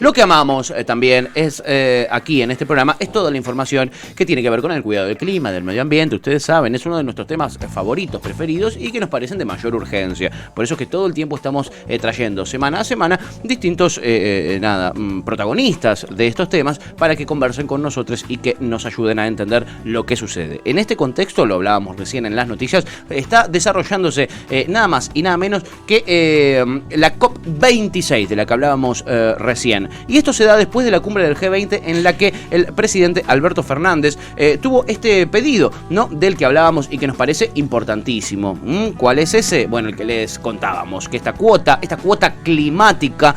Lo que amamos también es aquí en este programa, es toda la información que tiene que ver con el cuidado del clima, del medio ambiente. Ustedes saben, es uno de nuestros temas favoritos, preferidos y que nos parecen de mayor urgencia. Por eso es que todo el tiempo estamos trayendo semana a semana distintos protagonistas de estos temas para que conversen con nosotros y que nos ayuden a entender lo que sucede. En este contexto, lo hablábamos recién en las noticias, está desarrollándose nada más y nada menos que la COP26 de la que hablábamos recién. Y esto se da después de la cumbre del G20 en la que el presidente Alberto Fernández tuvo este pedido, ¿no?, del que hablábamos y que nos parece importantísimo. ¿Cuál es ese? Bueno, el que les contábamos, que esta cuota climática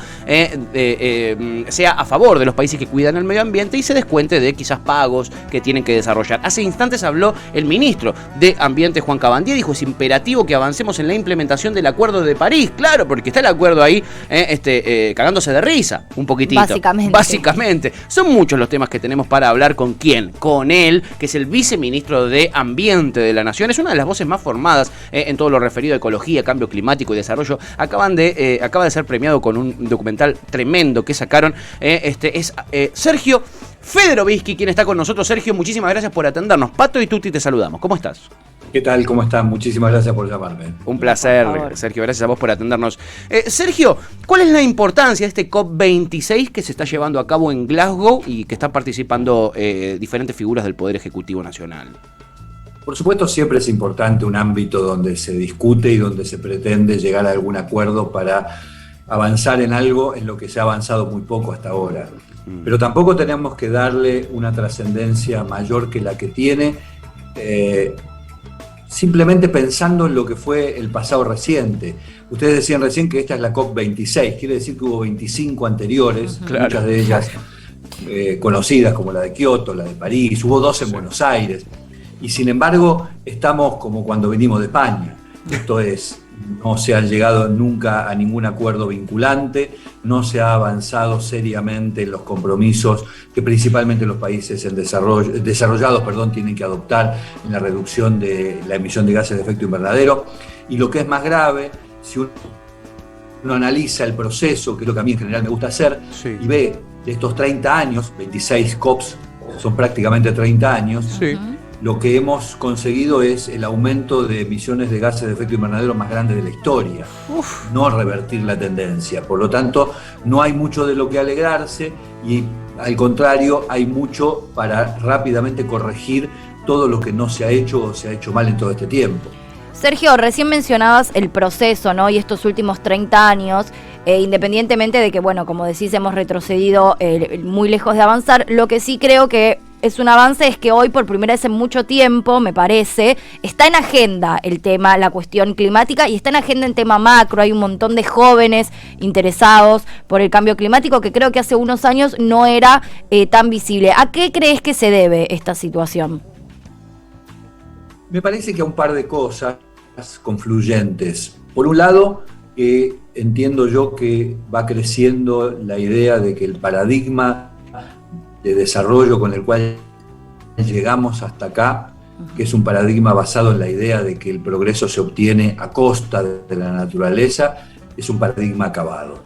sea a favor de los países que cuidan el medio ambiente y se descuente de quizás pagos que tienen que desarrollar. Hace instantes habló el ministro de Ambiente, Juan Cabandier, dijo: es imperativo que avancemos en la implementación del Acuerdo de París. Claro, porque está el acuerdo ahí cagándose de risa un poquitito. Básicamente. Son muchos los temas que tenemos para hablar. ¿Con quién? Con él, que es el viceministro de Ambiente de la Nación. Es una de las voces más formadas en todo lo referido a ecología, cambio climático y desarrollo. Acaba de ser premiado con un documental tremendo que sacaron. Es Sergio Federovisky quien está con nosotros. Sergio, muchísimas gracias por atendernos. Pato y Tuti te saludamos. ¿Cómo estás? ¿Qué tal? ¿Cómo están? Muchísimas gracias por llamarme. Un placer, Sergio. Gracias a vos por atendernos. Sergio, ¿cuál es la importancia de este COP26 que se está llevando a cabo en Glasgow y que están participando diferentes figuras del Poder Ejecutivo Nacional? Por supuesto, siempre es importante un ámbito donde se discute y donde se pretende llegar a algún acuerdo para avanzar en algo en lo que se ha avanzado muy poco hasta ahora. Pero tampoco tenemos que darle una trascendencia mayor que la que tiene, simplemente pensando en lo que fue el pasado reciente. Ustedes decían recién que esta es la COP26, quiere decir que hubo 25 anteriores, claro, muchas de ellas conocidas como la de Kioto, la de París, hubo 2 en Buenos Aires, y sin embargo estamos como cuando venimos de España. Esto es, no se ha llegado nunca a ningún acuerdo vinculante, no se ha avanzado seriamente en los compromisos que principalmente los países desarrollados tienen que adoptar en la reducción de la emisión de gases de efecto invernadero. Y lo que es más grave, si uno analiza el proceso, que es lo que a mí en general me gusta hacer, sí, y ve de estos 30 años, 26 COPs, son prácticamente 30 años, sí, lo que hemos conseguido es el aumento de emisiones de gases de efecto invernadero más grande de la historia. No revertir la tendencia. Por lo tanto, no hay mucho de lo que alegrarse y, al contrario, hay mucho para rápidamente corregir todo lo que no se ha hecho o se ha hecho mal en todo este tiempo. Sergio, recién mencionabas el proceso, ¿no? Y estos últimos 30 años, independientemente de que, bueno, como decís, hemos retrocedido muy lejos de avanzar, lo que sí creo que es un avance es que hoy, por primera vez en mucho tiempo, me parece, está en agenda el tema, la cuestión climática, y está en agenda en tema macro. Hay un montón de jóvenes interesados por el cambio climático que creo que hace unos años no era tan visible. ¿A qué crees que se debe esta situación? Me parece que a un par de cosas confluyentes. Por un lado, entiendo yo que va creciendo la idea de que el paradigma de desarrollo con el cual llegamos hasta acá, que es un paradigma basado en la idea de que el progreso se obtiene a costa de la naturaleza, es un paradigma acabado.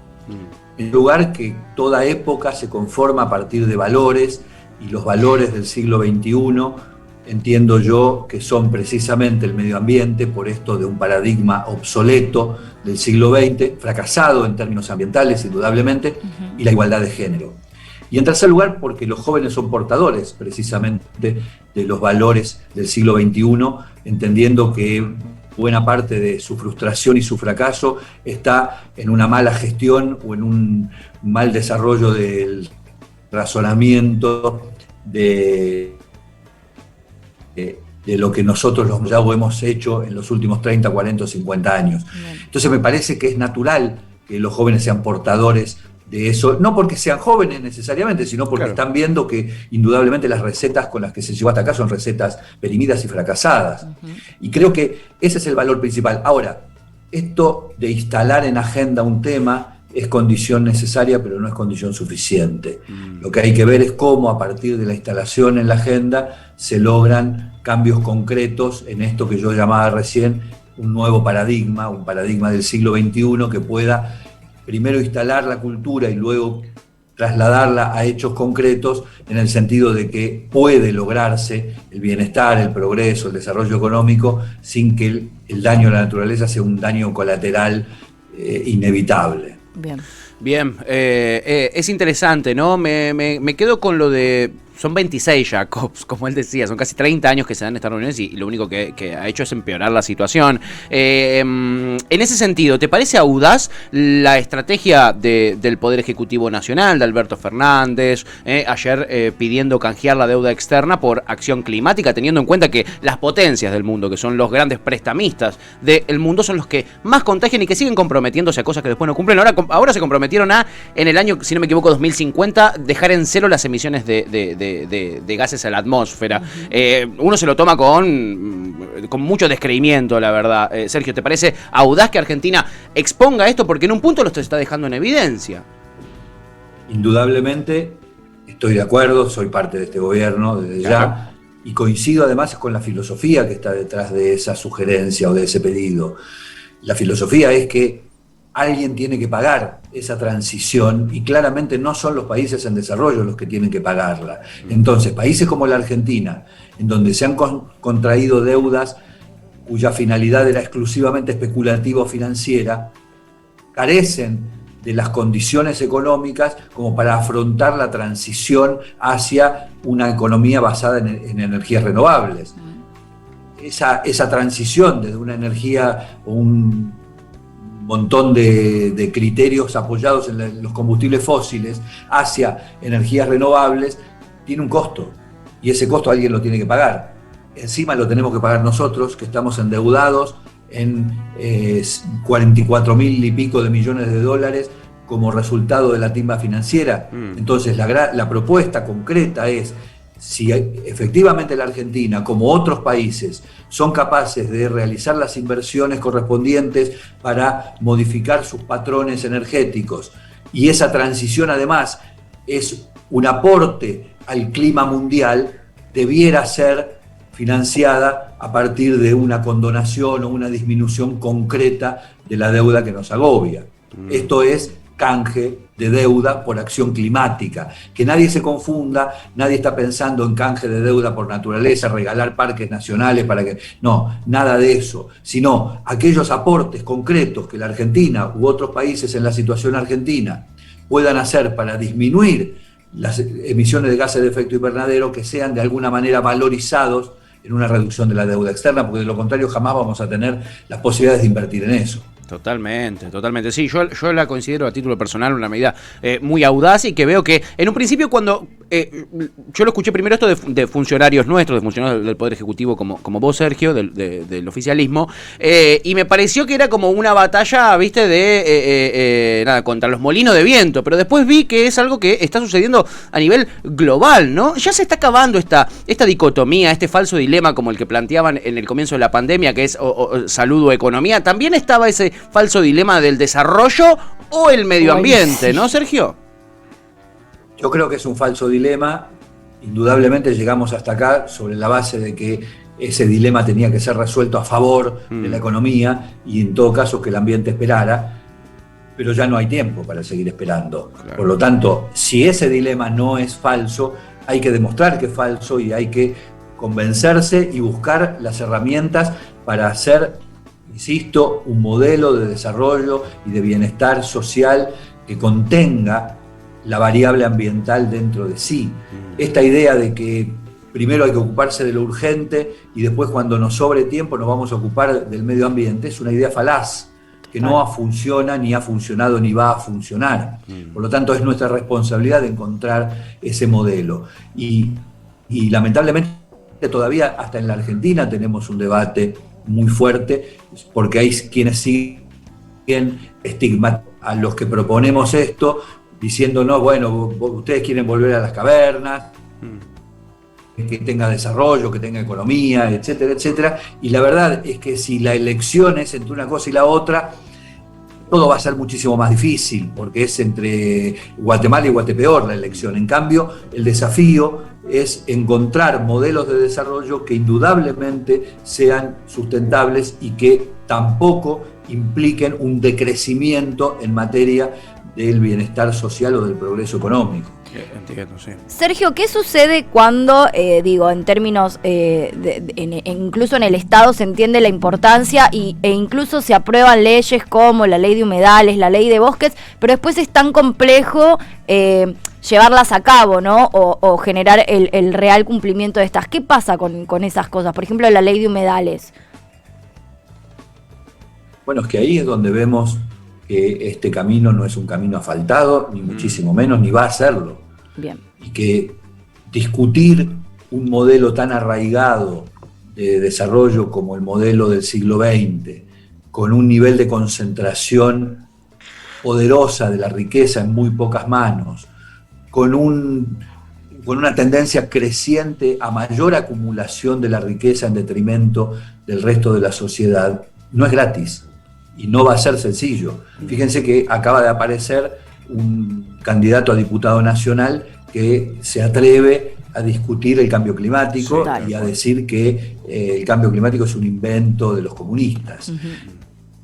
En lugar que toda época se conforma a partir de valores, y los valores del siglo XXI entiendo yo que son precisamente el medio ambiente, por esto de un paradigma obsoleto del siglo XX, fracasado en términos ambientales indudablemente, y la igualdad de género. Y en tercer lugar, porque los jóvenes son portadores precisamente de los valores del siglo XXI, entendiendo que buena parte de su frustración y su fracaso está en una mala gestión o en un mal desarrollo del razonamiento de lo que nosotros ya hemos hecho en los últimos 30, 40 o 50 años. Entonces me parece que es natural que los jóvenes sean portadores de eso, no porque sean jóvenes necesariamente, sino porque están viendo que indudablemente las recetas con las que se llevó hasta acá son recetas perimidas y fracasadas. Y creo que ese es el valor principal. Ahora, esto de instalar en agenda un tema es condición necesaria, pero no es condición suficiente. Lo que hay que ver es cómo a partir de la instalación en la agenda se logran cambios concretos en esto que yo llamaba recién un nuevo paradigma, un paradigma del siglo XXI que pueda primero instalar la cultura y luego trasladarla a hechos concretos en el sentido de que puede lograrse el bienestar, el progreso, el desarrollo económico sin que el daño a la naturaleza sea un daño colateral inevitable. Bien, es interesante, ¿no? Me quedo con lo de... Son 26 ya, COPs, como él decía, son casi 30 años que se dan estas reuniones y lo único que ha hecho es empeorar la situación. En ese sentido, ¿te parece audaz la estrategia del Poder Ejecutivo Nacional, de Alberto Fernández, ayer pidiendo canjear la deuda externa por acción climática, teniendo en cuenta que las potencias del mundo, que son los grandes prestamistas del mundo, son los que más contagian y que siguen comprometiéndose a cosas que después no cumplen? Ahora se comprometieron en el año, si no me equivoco, 2050, dejar en cero las emisiones de gases a la atmósfera. Uno se lo toma con mucho descreimiento, la verdad. Sergio, ¿te parece audaz que Argentina exponga esto? Porque en un punto lo está dejando en evidencia. Indudablemente, estoy de acuerdo, soy parte de este gobierno desde ya, y coincido además con la filosofía que está detrás de esa sugerencia o de ese pedido. La filosofía es que alguien tiene que pagar esa transición y claramente no son los países en desarrollo los que tienen que pagarla. Entonces, países como la Argentina, en donde se han contraído deudas cuya finalidad era exclusivamente especulativa o financiera, carecen de las condiciones económicas como para afrontar la transición hacia una economía basada en energías renovables. Esa transición desde una energía o un montón de criterios apoyados en los combustibles fósiles hacia energías renovables tiene un costo, y ese costo alguien lo tiene que pagar. Encima lo tenemos que pagar nosotros, que estamos endeudados en 44.000 y pico de millones de dólares como resultado de la timba financiera. Entonces la propuesta concreta es: si efectivamente la Argentina, como otros países, son capaces de realizar las inversiones correspondientes para modificar sus patrones energéticos, y esa transición además es un aporte al clima mundial, debiera ser financiada a partir de una condonación o una disminución concreta de la deuda que nos agobia. Esto es canje de deuda por acción climática. Que nadie se confunda, nadie está pensando en canje de deuda por naturaleza, regalar parques nacionales para que... No, nada de eso, sino aquellos aportes concretos que la Argentina u otros países en la situación argentina puedan hacer para disminuir las emisiones de gases de efecto invernadero, que sean de alguna manera valorizados en una reducción de la deuda externa, porque de lo contrario jamás vamos a tener las posibilidades de invertir en eso. Totalmente. Sí, yo la considero a título personal una medida muy audaz, y que veo que en un principio cuando yo lo escuché primero esto de funcionarios nuestros, de funcionarios del Poder Ejecutivo como vos, Sergio, del oficialismo, y me pareció que era como una batalla, viste, contra los molinos de viento, pero después vi que es algo que está sucediendo a nivel global, ¿no? Ya se está acabando esta dicotomía, este falso dilema como el que planteaban en el comienzo de la pandemia, que es salud o economía. También estaba ese falso dilema del desarrollo o el medio ambiente, ¿no, Sergio? Yo creo que es un falso dilema. Indudablemente llegamos hasta acá sobre la base de que ese dilema tenía que ser resuelto a favor de la economía y en todo caso que el ambiente esperara, pero ya no hay tiempo para seguir esperando. Claro. Por lo tanto, si ese dilema no es falso, hay que demostrar que es falso y hay que convencerse y buscar las herramientas para hacer, insisto, un modelo de desarrollo y de bienestar social que contenga la variable ambiental dentro de sí. Esta idea de que primero hay que ocuparse de lo urgente y después, cuando nos sobre tiempo, nos vamos a ocupar del medio ambiente, es una idea falaz que no funciona, ni ha funcionado, ni va a funcionar. Por lo tanto, es nuestra responsabilidad de encontrar ese modelo. Y lamentablemente todavía hasta en la Argentina tenemos un debate muy fuerte, porque hay quienes siguen estigmatizando a los que proponemos esto, diciéndonos, bueno, ustedes quieren volver a las cavernas, que tenga desarrollo, que tenga economía, etcétera, etcétera. Y la verdad es que si la elección es entre una cosa y la otra, todo va a ser muchísimo más difícil, porque es entre Guatemala y Guatepeor la elección. En cambio, el desafío es encontrar modelos de desarrollo que indudablemente sean sustentables y que tampoco impliquen un decrecimiento en materia del bienestar social o del progreso económico. Entiendo, sí. Sergio, ¿qué sucede cuando, en términos, incluso en el Estado se entiende la importancia e incluso se aprueban leyes como la ley de humedales, la ley de bosques, pero después es tan complejo llevarlas a cabo, ¿no? O generar el real cumplimiento de estas. ¿Qué pasa con esas cosas? Por ejemplo, la ley de humedales. Bueno, es que ahí es donde vemos que este camino no es un camino asfaltado, ni muchísimo menos, ni va a serlo. Bien. Y que discutir un modelo tan arraigado de desarrollo como el modelo del siglo XX, con un nivel de concentración poderosa de la riqueza en muy pocas manos, con una tendencia creciente a mayor acumulación de la riqueza en detrimento del resto de la sociedad, no es gratis. Y no va a ser sencillo. Fíjense que acaba de aparecer un candidato a diputado nacional que se atreve a discutir el cambio climático y a decir que el cambio climático es un invento de los comunistas.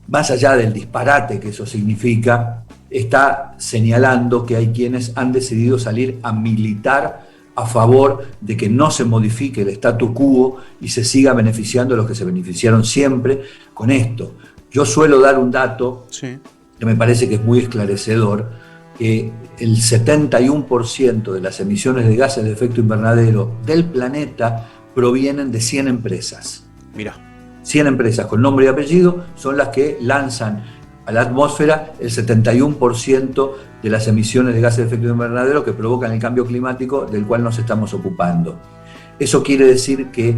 Más allá del disparate que eso significa, está señalando que hay quienes han decidido salir a militar a favor de que no se modifique el statu quo y se siga beneficiando a los que se beneficiaron siempre con esto. Yo suelo dar un dato que me parece que es muy esclarecedor, que el 71% de las emisiones de gases de efecto invernadero del planeta provienen de 100 empresas. Mira. 100 empresas con nombre y apellido son las que lanzan a la atmósfera el 71% de las emisiones de gases de efecto invernadero que provocan el cambio climático del cual nos estamos ocupando. Eso quiere decir que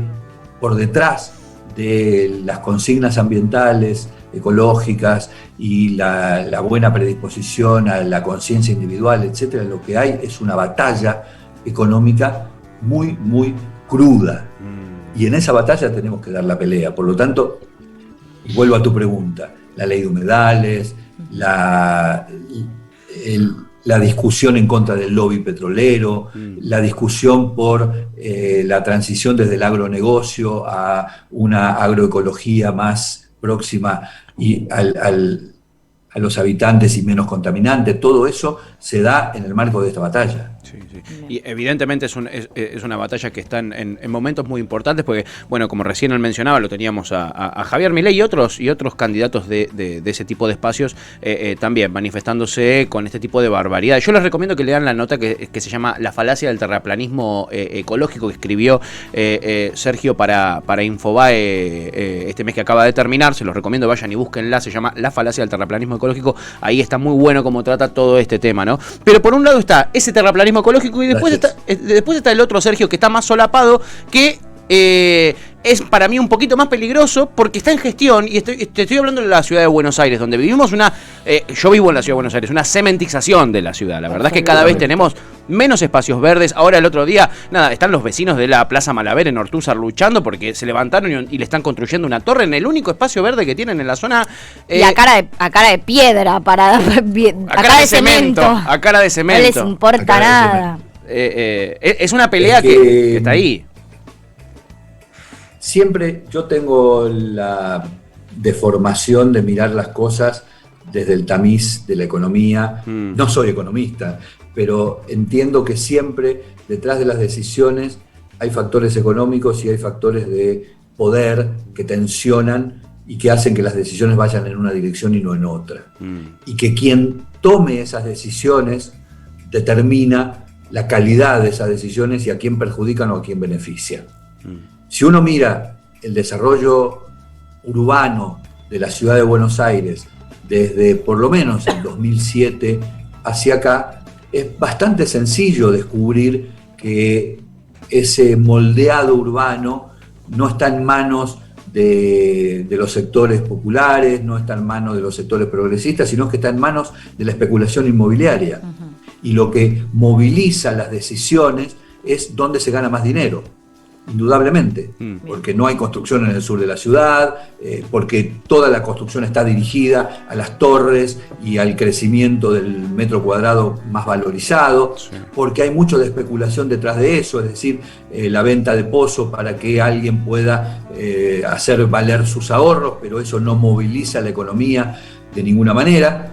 por detrás de las consignas ambientales, ecológicas y la buena predisposición a la conciencia individual, etcétera, lo que hay es una batalla económica muy, muy cruda. Y en esa batalla tenemos que dar la pelea. Por lo tanto, vuelvo a tu pregunta, la ley de humedales, la discusión en contra del lobby petrolero, la discusión por la transición desde el agronegocio a una agroecología más próxima y a los habitantes y menos contaminante, todo eso se da en el marco de esta batalla. Sí, sí. Y evidentemente es una batalla que está en momentos muy importantes porque, bueno, como recién él mencionaba, lo teníamos a Javier Milei y otros candidatos de ese tipo de espacios también manifestándose con este tipo de barbaridad. Yo les recomiendo que lean la nota que se llama La falacia del terraplanismo ecológico que escribió Sergio para Infobae este mes que acaba de terminar. Se los recomiendo, vayan y búsquenla, se llama La falacia del terraplanismo ecológico. Ahí está muy bueno cómo trata todo este tema, ¿no? Pero por un lado está ese terraplanismo ecológico y después está el otro, Sergio, que está más solapado, que es para mí un poquito más peligroso porque está en gestión, y te estoy hablando de la ciudad de Buenos Aires, donde vivimos yo vivo en la ciudad de Buenos Aires, una cementización de la ciudad. La verdad es que cada vez tenemos menos espacios verdes. Ahora el otro día, están los vecinos de la Plaza Malaver en Ortúzar luchando porque se levantaron y le están construyendo una torre en el único espacio verde que tienen en la zona. Y a cara de piedra, a cara de cemento. A cara de cemento. No les importa nada. Es una pelea que está ahí. Siempre yo tengo la deformación de mirar las cosas desde el tamiz de la economía. No soy economista, pero entiendo que siempre detrás de las decisiones hay factores económicos y hay factores de poder que tensionan y que hacen que las decisiones vayan en una dirección y no en otra. Y que quien tome esas decisiones determina la calidad de esas decisiones y a quién perjudican o a quién benefician. Si uno mira el desarrollo urbano de la ciudad de Buenos Aires desde por lo menos el 2007 hacia acá, es bastante sencillo descubrir que ese moldeado urbano no está en manos de los sectores populares, no está en manos de los sectores progresistas, sino que está en manos de la especulación inmobiliaria. Y lo que moviliza las decisiones es dónde se gana más dinero. Indudablemente, porque no hay construcción en el sur de la ciudad, porque toda la construcción está dirigida a las torres y al crecimiento del metro cuadrado más valorizado, porque hay mucho de especulación detrás de eso, es decir, la venta de pozos para que alguien pueda hacer valer sus ahorros, pero eso no moviliza la economía de ninguna manera.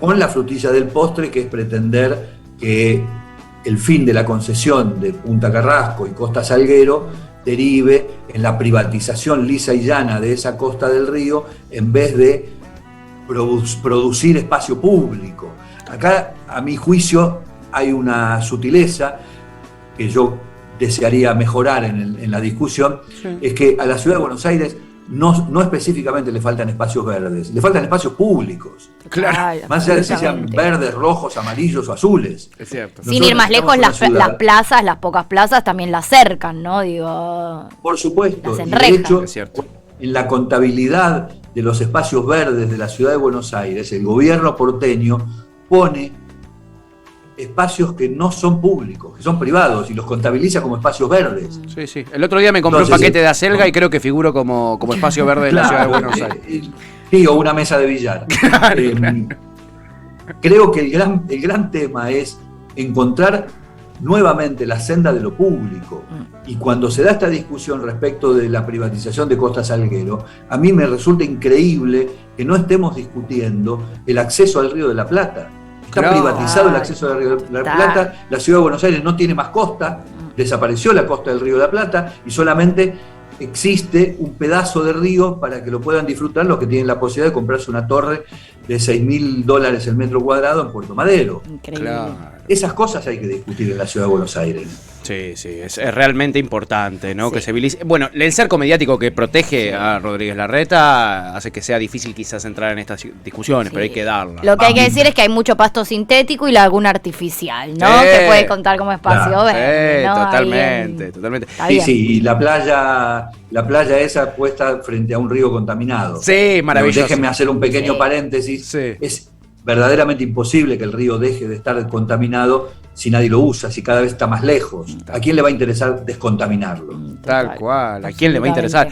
con la frutilla del postre, que es pretender que el fin de la concesión de Punta Carrasco y Costa Salguero derive en la privatización lisa y llana de esa costa del río, en vez de producir espacio público. Acá, a mi juicio, hay una sutileza que yo desearía mejorar en la discusión, es que a la ciudad de Buenos Aires no específicamente le faltan espacios verdes, le faltan espacios públicos. Claro. Más allá de si sean verdes, rojos, amarillos o azules. Es cierto. Sin ir más lejos, las plazas, las pocas plazas también las cercan, ¿no? Digo, por supuesto. las Y de hecho, en la contabilidad de los espacios verdes de la ciudad de Buenos Aires, el gobierno porteño pone espacios que no son públicos, que son privados, y los contabiliza como espacios verdes. Sí, sí. El otro día me compré un paquete de acelga y creo que figuro como espacio verde de la ciudad de Buenos Aires. Sí, o una mesa de billar. Creo que el gran tema es encontrar nuevamente la senda de lo público. Y cuando se da esta discusión respecto de la privatización de Costa Salguero, a mí me resulta increíble que no estemos discutiendo el acceso al Río de la Plata. Está privatizado el acceso al Río de la Plata, la ciudad de Buenos Aires no tiene más costa, desapareció la costa del Río de la Plata y solamente existe un pedazo de río para que lo puedan disfrutar los que tienen la posibilidad de comprarse una torre de $6.000 el metro cuadrado en Puerto Madero. Increíble. Claro. Esas cosas hay que discutir en la ciudad de Buenos Aires. Sí, sí, es realmente importante, ¿no? Sí. Que se visibilice. Bueno, el cerco mediático que protege a Rodríguez Larreta hace que sea difícil quizás entrar en estas discusiones, pero hay que darla. Lo que hay que decir es que hay mucho pasto sintético y laguna artificial, ¿no? Que puede contar como espacio verde, ¿no? Totalmente, totalmente. Sí, y la playa esa puesta frente a un río contaminado. Sí, maravilloso. Déjenme hacer un pequeño paréntesis. Sí. Es verdaderamente imposible que el río deje de estar contaminado si nadie lo usa, si cada vez está más lejos. ¿A quién le va a interesar descontaminarlo? Tal cual, ¿a quién le va a interesar?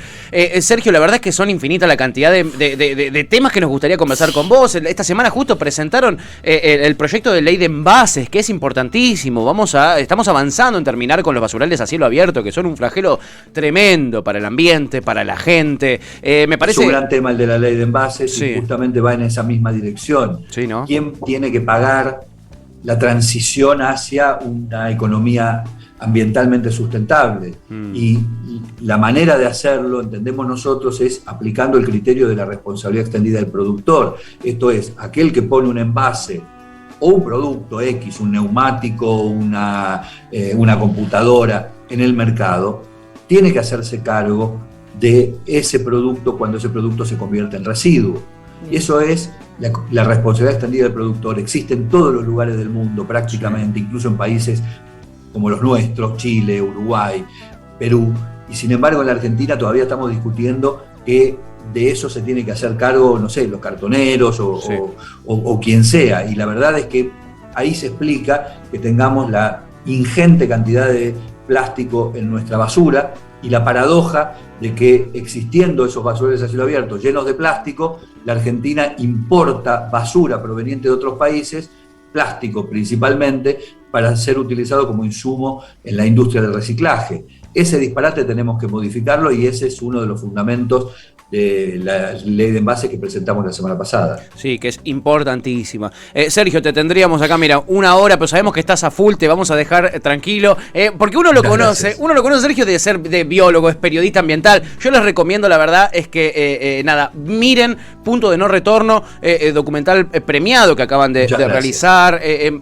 Sergio, la verdad es que son infinitas la cantidad de temas que nos gustaría conversar con vos. Esta semana justo presentaron el proyecto de ley de envases, que es importantísimo. Estamos avanzando en terminar con los basurales a cielo abierto, que son un flagelo tremendo para el ambiente, para la gente. Me parece... Es un gran tema el de la ley de envases, y justamente va en esa misma dirección. Sí, ¿no? ¿Quién tiene que pagar la transición hacia una economía ambientalmente sustentable? Y la manera de hacerlo, entendemos nosotros, es aplicando el criterio de la responsabilidad extendida del productor. Esto es, aquel que pone un envase o un producto X, un neumático, una computadora en el mercado, tiene que hacerse cargo de ese producto cuando ese producto se convierte en residuo. Y eso es la responsabilidad extendida del productor. Existe en todos los lugares del mundo prácticamente, incluso en países como los nuestros, Chile, Uruguay, Perú, y sin embargo en la Argentina todavía estamos discutiendo que de eso se tiene que hacer cargo, no sé, los cartoneros o quien sea, y la verdad es que ahí se explica que tengamos la ingente cantidad de plástico en nuestra basura y la paradoja de que existiendo esos basurales a cielo abierto llenos de plástico, la Argentina importa basura proveniente de otros países, plástico principalmente, para ser utilizado como insumo en la industria del reciclaje. Ese disparate tenemos que modificarlo y ese es uno de los fundamentos de la ley de envases que presentamos la semana pasada. Sí, que es importantísima. Sergio, te tendríamos acá, mira, 1 hora, pero sabemos que estás a full, te vamos a dejar tranquilo, porque uno lo conoce, Sergio, de ser de biólogo, es periodista ambiental. Yo les recomiendo, la verdad, es que, miren Punto de No Retorno, documental premiado que acaban de realizar.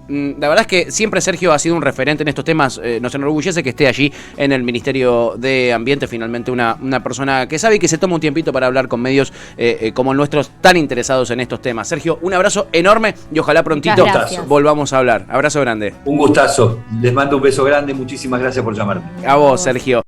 La verdad es que siempre Sergio ha sido un referente en estos temas, nos enorgullece que esté allí en el Ministerio de Ambiente, finalmente una persona que sabe y que se toma un tiempito para hablar con medios como nuestros tan interesados en estos temas. Sergio, un abrazo enorme y ojalá prontito volvamos a hablar. Abrazo grande. Un gustazo. Les mando un beso grande. Muchísimas gracias por llamarme. A vos, Sergio.